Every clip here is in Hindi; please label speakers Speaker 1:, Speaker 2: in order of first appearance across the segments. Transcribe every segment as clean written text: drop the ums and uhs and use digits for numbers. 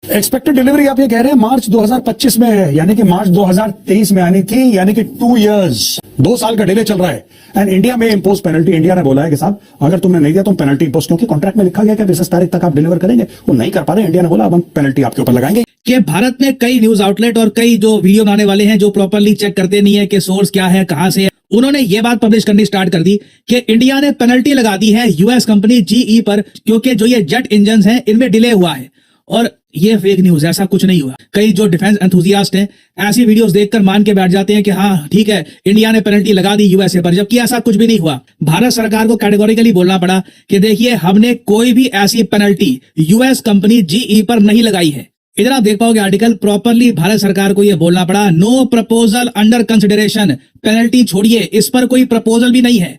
Speaker 1: एक्सपेक्टेड डिलीवरी आप ये कह रहे हैं मार्च 2025 में है, यानी कि मार्च 2023 में आनी थी, यानी कि 2 इयर्स, 2 साल का डिले चल रहा है। एंड इंडिया में इम्पोज पेनल्टी, इंडिया ने बोला है कि साहब अगर तुमने नहीं दिया तो पेनल्टी इम्पोज, क्योंकि कॉन्ट्रैक्ट में लिखा गया कि 20 तारीख तक आप डिलीवर करेंगे, वो नहीं कर पा रहे, इंडिया ने बोला अब हम पेनल्टी आपके ऊपर लगाएंगे।
Speaker 2: कि भारत में कई न्यूज आउटलेट और कई जो वीडियो बनाने वाले हैं जो प्रॉपरली चेक करते नहीं है कि सोर्स क्या है, कहां से है, उन्होंने ये बात पब्लिश करनी स्टार्ट कर दी कि इंडिया ने पेनल्टी लगा दी है यूएस कंपनी जीई पर, क्योंकि जो ये जेट इंजन हैं इनमें डिले हुआ है। और ये फेक न्यूज, ऐसा कुछ नहीं हुआ। कई जो डिफेंस एंथुसियास्ट हैं ऐसी वीडियोस देखकर मान के बैठ जाते हैं कि हाँ ठीक है इंडिया ने पेनल्टी लगा दी यूएसए पर, जबकि ऐसा कुछ भी नहीं हुआ। भारत सरकार को कैटेगोरिकली बोलना पड़ा कि देखिए हमने कोई भी ऐसी पेनल्टी यूएस कंपनी जीई पर नहीं लगाई है। इधर आप देख पाओगे आर्टिकल, प्रॉपरली भारत सरकार को यह बोलना पड़ा no proposal under consideration, penalty छोड़िए, इस पर कोई प्रपोजल भी नहीं है।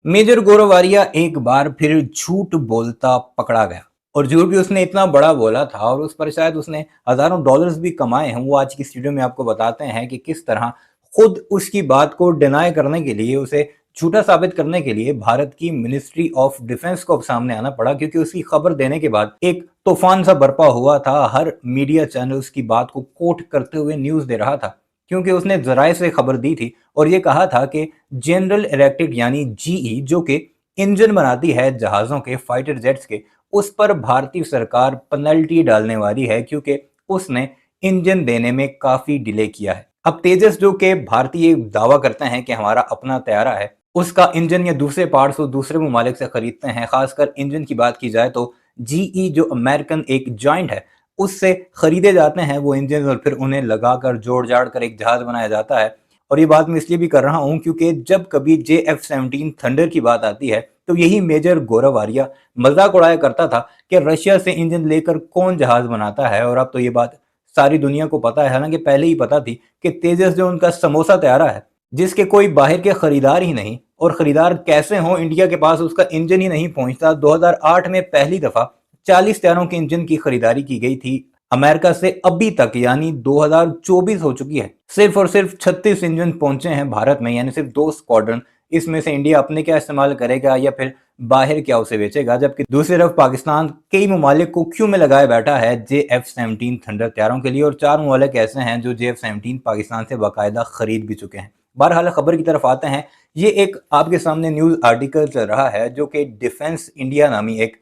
Speaker 3: मेजर गौरव वारिया एक बार फिर झूठ बोलता पकड़ा गया, और झूठ भी उसने इतना बड़ा बोला था और उस पर शायद उसने हजारों डॉलर्स भी कमाए हैं। वो आज की इस वीडियो में आपको बताते हैं कि किस तरह खुद उसकी बात को डिनाई करने के लिए, उसे झूठा साबित करने के लिए भारत की मिनिस्ट्री ऑफ डिफेंस को अब सामने आना पड़ा, क्योंकि उसकी खबर देने के बाद एक तूफान सा बरपा हुआ था। हर मीडिया चैनल उसकी बात को कोट करते हुए न्यूज दे रहा था, क्योंकि उसने जराये से खबर दी थी और ये कहा था कि जनरल इलेक्ट्रिक यानी जीई जो कि इंजन बनाती है जहाजों के, फाइटर जेट्स के, उस पर भारतीय सरकार पेनल्टी डालने वाली है क्योंकि उसने इंजन देने में काफी डिले किया है। अब तेजस जो कि भारतीय दावा करते हैं कि हमारा अपना तैयारा है, उसका इंजन या दूसरे पार्ट्स वो दूसरे ममालिक से खरीदते हैं। खासकर इंजन की बात की जाए तो जीई जो अमेरिकन एक जॉइंट है उससे खरीदे जाते हैं वो इंजन, और फिर उन्हें लगाकर जोड़ जाड़ कर एक जहाज बनाया जाता है। और ये बात मैं इसलिए भी कर रहा हूँ क्योंकि जब कभी JF-17 थंडर की बात आती है तो यही मेजर गौरव वारिया मजाक उड़ाया करता था कि रशिया से इंजन लेकर कौन जहाज बनाता है। और अब तो ये बात सारी दुनिया को पता है, हालांकि पहले ही पता थी कि तेजस जो उनका समोसा तैयारा है, जिसके कोई बाहर के खरीदार ही नहीं, और खरीदार कैसे हो, इंडिया के पास उसका इंजन ही नहीं पहुंचता। 2008 में पहली दफा 40 तैयारों के इंजन की खरीदारी की गई थी अमेरिका से। अभी तक यानी 2024 हो चुकी है, सिर्फ और सिर्फ 36 इंजन पहुंचे हैं भारत में, यानी सिर्फ 2 स्क्वाड्रन। इसमें से इंडिया अपने क्या इस्तेमाल करेगा या फिर बाहर क्या उसे बेचेगा, जबकि दूसरी तरफ पाकिस्तान कई ममालिक को क्यों में लगाए बैठा है JF-17 थंडर तैयारों के लिए, और 4 ममालिक ऐसे हैं जो JF-17 पाकिस्तान से बाकायदा खरीद भी चुके हैं। बहरहाल खबर की तरफ आते हैं। ये एक आपके सामने न्यूज आर्टिकल चल रहा है जो कि डिफेंस इंडिया नामी एक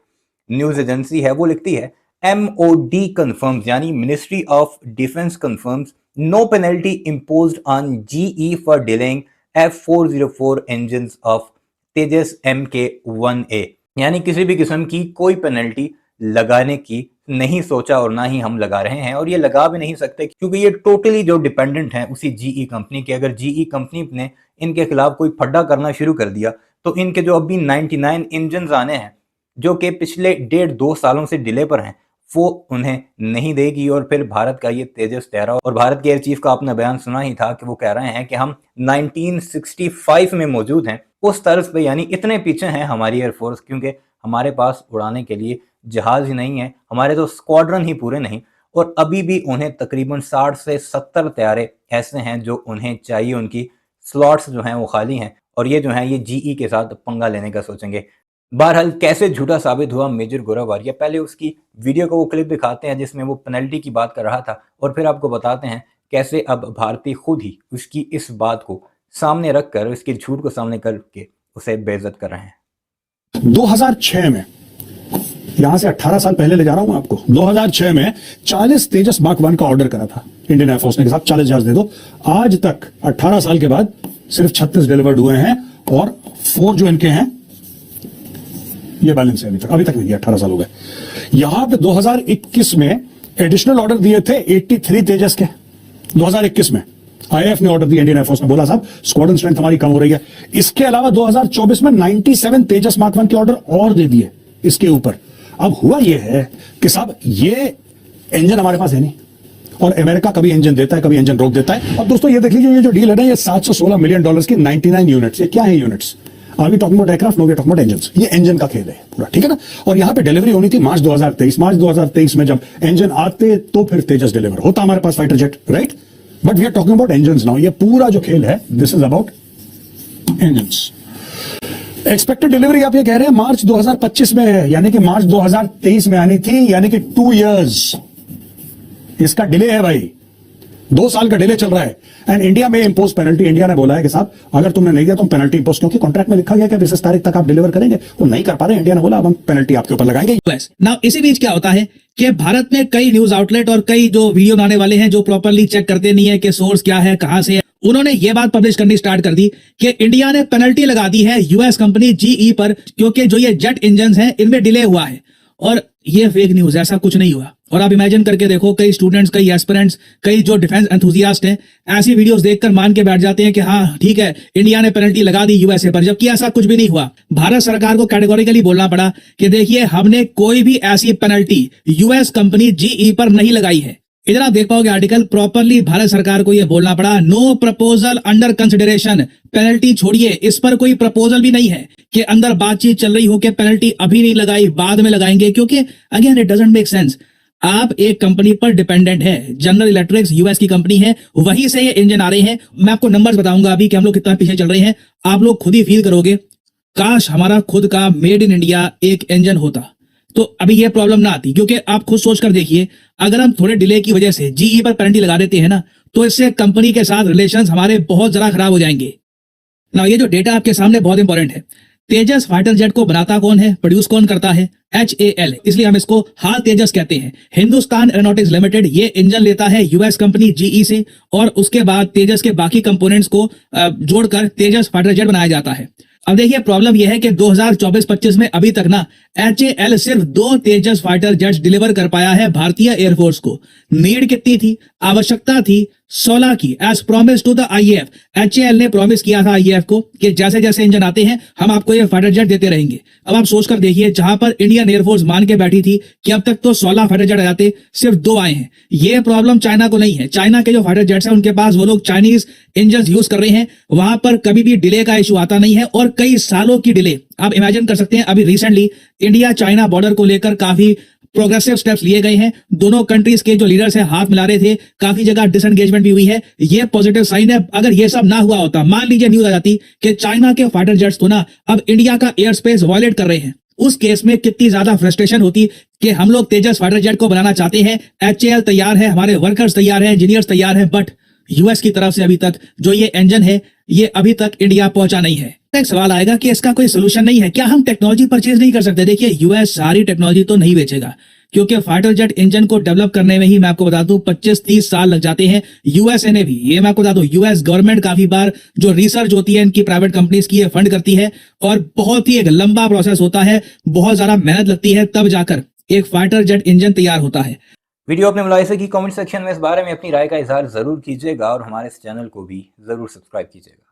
Speaker 3: न्यूज एजेंसी है, वो लिखती है MOD confirms यानी ministry of defence confirms no penalty imposed on GE for delaying F404 engines of Tejas MK-1A, यानी किसी भी किस्म की कोई पेनल्टी लगाने की नहीं सोचा और ना ही हम लगा रहे हैं, और ये लगा भी नहीं सकते क्योंकि ये टोटली जो डिपेंडेंट है उसी GE कंपनी के। अगर GE कंपनी ने इनके खिलाफ कोई फड्डा करना शुरू कर दिया तो इनके जो अभी 99 इंजन आने हैं जो कि पिछले 1.5-2 सालों से डिले पर हैं, वो उन्हें नहीं देगी। और फिर भारत का ये तेजस तैयारा, और भारत के एयर चीफ का आपने बयान सुना ही था कि वो कह रहे हैं कि हम 1965 में मौजूद हैं, उस तर्ज पे, यानी इतने पीछे हैं हमारी एयरफोर्स, क्योंकि हमारे पास उड़ाने के लिए जहाज ही नहीं है, हमारे तो स्क्वाड्रन ही पूरे नहीं। और अभी भी उन्हें तकरीबन 60 से 70 तैयारे ऐसे हैं जो उन्हें चाहिए, उनकी स्लॉट्स जो हैं वो खाली हैं, और ये जो हैं ये GE के साथ पंगा लेने का सोचेंगे। बहरहाल कैसे झूठा साबित हुआ मेजर गौरव वारिया, पहले उसकी वीडियो को वो क्लिप दिखाते हैं जिसमें वो पेनल्टी की बात कर रहा था, और फिर आपको बताते हैं कैसे अब भारतीय खुद ही उसकी इस बात को सामने रखकर, इसके झूठ को सामने करके उसे बेइज्जत कर रहे हैं।
Speaker 1: 2006 में, यहां से 18 साल पहले ले जा रहा हूं आपको, 2006 में 40 तेजस मार्क 1 का ऑर्डर करा था इंडियन एयरफोर्स ने कि साहब 40 जहाज दे दो। आज तक 18 साल के बाद सिर्फ 36 डिलीवर्ड हुए हैं, और 4 जो इनके हैं ये बैलेंस है अभी तक नहीं, 18 साल हो गए। यहां पे 2021 में एडिशनल ऑर्डर दिए थे 83 तेजस के, 2021 में IAF ने ऑर्डर दिया, इंडियन एयरफोर्स ने बोला साहब स्क्वाड्रन स्ट्रेंथ हमारी कम हो रही है। इसके अलावा 2024 में 97 तेजस मार्क 1 के ऑर्डर और दे दिए इसके ऊपर। अब हुआ यह है कि साहब ये इंजन हमारे पास है नहीं, और अमेरिका कभी इंजन देता है कभी इंजन रोक देता है। अब दोस्तों ये देख लीजिए, ये जो डील है ना, ये $716 मिलियन की 99 यूनिट्स। ये क्या है units? Are we talking about aircraft, no we talking about engines. ये इंजन का खेल है पूरा, ठीक है ना। और यहां पे डिलीवरी होनी थी मार्च 2023 में, जब इंजन आते तो फिर तेजस डिलीवर होता हमारे पास fighter jet, right. But we are talking about engines now. ये पूरा जो खेल है this is about engines. Expected delivery आप ये कह रहे हैं मार्च 2025 में है, यानी कि मार्च 2023 में आनी थी, यानी कि 2 इयर्स, इसका डिले है भाई, 2 साल का डिले चल रहा है। एंड इंडिया में इम्पोज पेनल्टी, इंडिया ने बोला है कि साहब अगर तुमने नहीं दिया तो पेनल्टी इम्पोज, क्योंकि कॉन्ट्रैक्ट में लिखा गया कि इस तारीख तक आप डिलीवर करेंगे, वो नहीं कर पा रहे, इंडिया ने बोला अब हम पेनल्टी आपके ऊपर लगाएंगे।
Speaker 2: यूएस नाउ इसी बीच क्या होता है कि भारत में कई न्यूज आउटलेट और कई जो वीडियो बनाने वाले हैं जो प्रॉपरली चेक करते नहीं है कि सोर्स क्या है, कहां से है, उन्होंने ये बात पब्लिश करनी स्टार्ट कर दी कि इंडिया ने पेनल्टी लगा दी है यूएस कंपनी जीई पर, क्योंकि जो ये जेट इंजन हैं इनमें डिले हुआ है। और ये फेक न्यूज, ऐसा कुछ नहीं हुआ। और आप इमेजिन करके देखो, कई स्टूडेंट्स, कई एस्पिरेंट्स, कई जो डिफेंस एंथुसियास्ट हैं ऐसी वीडियोस देखकर मान के बैठ जाते हैं कि हाँ ठीक है इंडिया ने पेनल्टी लगा दी यूएसए पर, जबकि ऐसा कुछ भी नहीं हुआ। भारत सरकार को कैटेगोरिकली बोलना पड़ा कि देखिए हमने कोई भी ऐसी पेनल्टी यूएस कंपनी जीई पर नहीं लगाई है। इधर आप देख पाओगे आर्टिकल, प्रॉपरली भारत सरकार को यह बोलना पड़ा no proposal under consideration. Penalty छोड़िए, इस पर कोई प्रपोजल भी नहीं है कि अंदर बातचीत चल रही हो कि पेनल्टी अभी नहीं लगाई बाद में लगाएंगे, क्योंकि again it doesn't make sense. आप एक कंपनी पर डिपेंडेंट है, जनरल इलेक्ट्रिक्स यूएस की कंपनी है, वहीं से ये इंजन आ रहे हैं। मैं आपको नंबर्स बताऊंगा अभी कि हम लोग कितना पीछे चल रहे हैं, आप लोग खुद ही फील करोगे काश हमारा खुद का मेड इन इंडिया एक इंजन होता तो अभी ये प्रॉब्लम ना आती। क्योंकि आप खुद सोच कर देखिए, अगर हम थोड़े डिले की वजह से जीई पर पेनल्टी लगा देते हैं ना, तो इससे कंपनी के साथ रिलेशंस हमारे बहुत जरा खराब हो जाएंगे ना। ये जो डेटा आपके सामने बहुत इंपॉर्टेंट है। तेजस फाइटर जेट को बनाता कौन है, प्रोड्यूस कौन करता है? HAL, इसलिए हम इसको हाल तेजस कहते हैं। हिंदुस्तान एरोनॉटिक्स लिमिटेड ये इंजन लेता है यूएस कंपनी जीई से, और उसके बाद तेजस के बाकी कंपोनेंट्स को जोड़कर तेजस फाइटर जेट बनाया जाता है। अब देखिए प्रॉब्लम यह है कि 2024-25 में अभी तक ना HAL सिर्फ 2 तेजस फाइटर जेट्स डिलीवर कर पाया है भारतीय एयरफोर्स को। नीड कितनी थी, आवश्यकता थी 16 की, as promise to the IAF। HAL ने प्रॉमिस किया था IAF को कि जैसे जैसे इंजन आते हैं हम आपको ये फाइटर जेट देते रहेंगे। अब आप सोचकर देखिए, जहां पर इंडियन एयरफोर्स मान के बैठी थी कि अब तक तो 16 फाइटर जेट आ जाते, सिर्फ 2 आए हैं। ये प्रॉब्लम चाइना को नहीं है। चाइना के जो फाइटर जेट्स हैं उनके पास वो लोग चाइनीज इंजन यूज कर रहे हैं, वहां पर कभी भी डिले का इशू आता नहीं है, और कई सालों की डिले आप इमेजिन कर सकते हैं। अभी रिसेंटली इंडिया चाइना बॉर्डर को लेकर काफी प्रोग्रेसिव स्टेप्स लिए गए हैं। दोनों कंट्रीज के जो लीडर्स हैं हाथ मिला रहे थे, काफी जगह डिसएंगेजमेंट भी हुई है। ये पॉजिटिव साइन है। अगर ये सब ना हुआ होता, मान लीजिए न्यूज आ जाती कि चाइना के फाइटर जेट्स तो ना अब इंडिया का एयर स्पेस वायलेट कर रहे हैं, उस केस में कितनी ज्यादा फ्रस्ट्रेशन होती कि हम लोग तेजस फाइटर जेट को बनाना चाहते हैं, HAL तैयार है, हमारे वर्कर्स तैयार हैं, इंजीनियर्स तैयार हैं, बट यूएस की तरफ से अभी तक जो ये इंजन है ये अभी तक इंडिया पहुंचा नहीं है। एक सवाल आएगा कि इसका कोई सोल्यूशन नहीं है क्या, हम टेक्नोलॉजी परचेज नहीं कर सकते? देखिए यूएस सारी टेक्नोलॉजी तो नहीं बेचेगा, क्योंकि फाइटर जेट इंजन को डेवलप करने में ही मैं आपको बता दूं 25-30 साल लग जाते हैं। यूएसए ने भी, ये मैं आपको बता दूं, यूएस गवर्नमेंट काफी बार जो रिसर्च होती है इनकी प्राइवेट कंपनीज की, ये फंड करती है, और बहुत ही एक लंबा प्रोसेस होता है, बहुत ज्यादा मेहनत लगती है, तब जाकर एक फाइटर जेट इंजन तैयार होता है।
Speaker 3: वीडियो अपने मुलाहिजे की कमेंट सेक्शन में इस बारे में अपनी राय का इजहार जरूर कीजिएगा, और हमारे इस चैनल को भी जरूर सब्सक्राइब कीजिएगा।